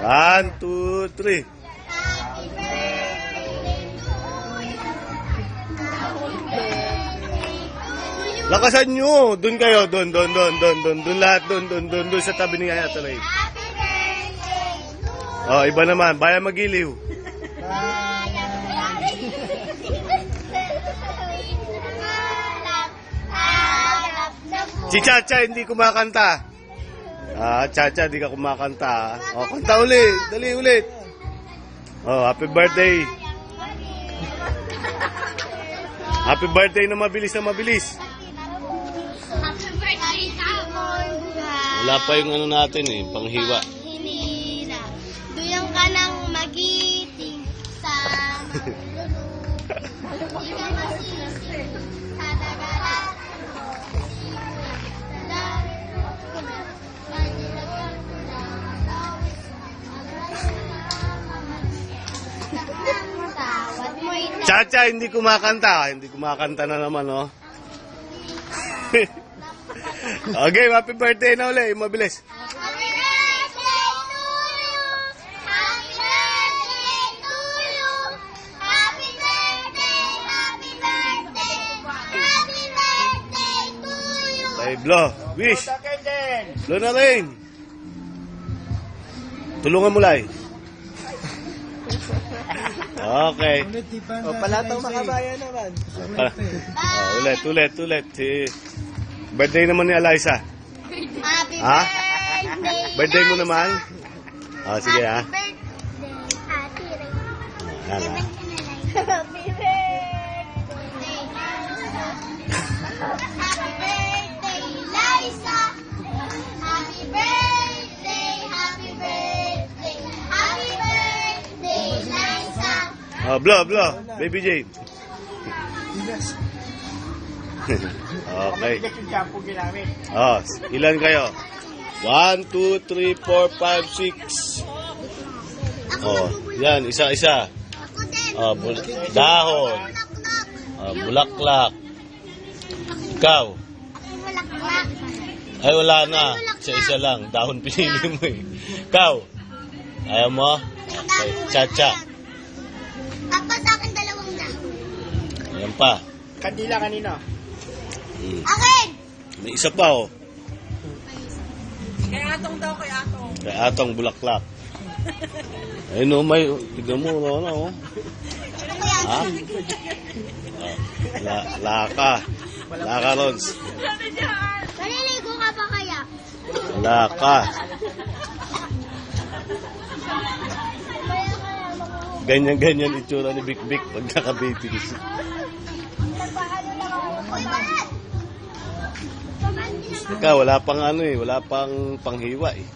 1, 2, 3. Lakasan nyo. Doon kayo. Doon lahat. Doon sa tabi ni Ate Ray. Oh, iba naman. Bayan magiliw. Si Chacha hindi kumakanta. Chacha, hindi ka kumakanta. Oh, kanta ulit. Dali ulit. Oh, happy birthday. Happy birthday na mabilis na mabilis. Happy birthday, Tamon. Wala pa yung ano natin eh, panghiwa. Hinila. Duyang ka ng magiting sa Hindi ka masilasir sa dagala. Chacha, hindi kumakanta. Hindi kumakanta na naman, oh. Okay, happy birthday na ulit. Mabilis. Happy birthday to you. Happy birthday to you. Happy birthday, happy birthday. Happy birthday to you. Ay, blow. Wish. Blow na rin. Tulungan mo, Lai. Okay. O, palatang makabayan naman. Ulit. Si birthday naman ni Eliza. Happy Ha? birthday. Birthday mo naman? Sige ha. Happy birthday, Ate Ray. Yan, ha? Happy birthday. Happy birthday, Liza. Happy birthday, happy birthday. Happy birthday, Liza. Blow. Baby Jane. Okay. Yung shampoo ginamit. Ilan kayo? 1, 2, 3, 4, 5, 6. Yan, isa-isa. Ako din. Dahon. Bulaklak. Ikaw. Ako bulaklak. Ay, wala na. Isa-isa lang. Dahon pinili mo eh. Ikaw. Ayaw mo? Okay. Chacha. Tapos sa akin dalawang dahon. Ayan pa. Kandila kanina. Akin! May isa pa, oh. Kay Atong daw, kay Atong. Kay Atong bulaklak. Ayun, oh, may... Tignan mo, oh. Ha? Laka. Laka, Rons. Maliligo ka pa kaya? Laka. Ganyan-ganyan itsura ni Bik Bik pag naka-babies. Teka, wala pang ano eh, wala pang panghiwa eh.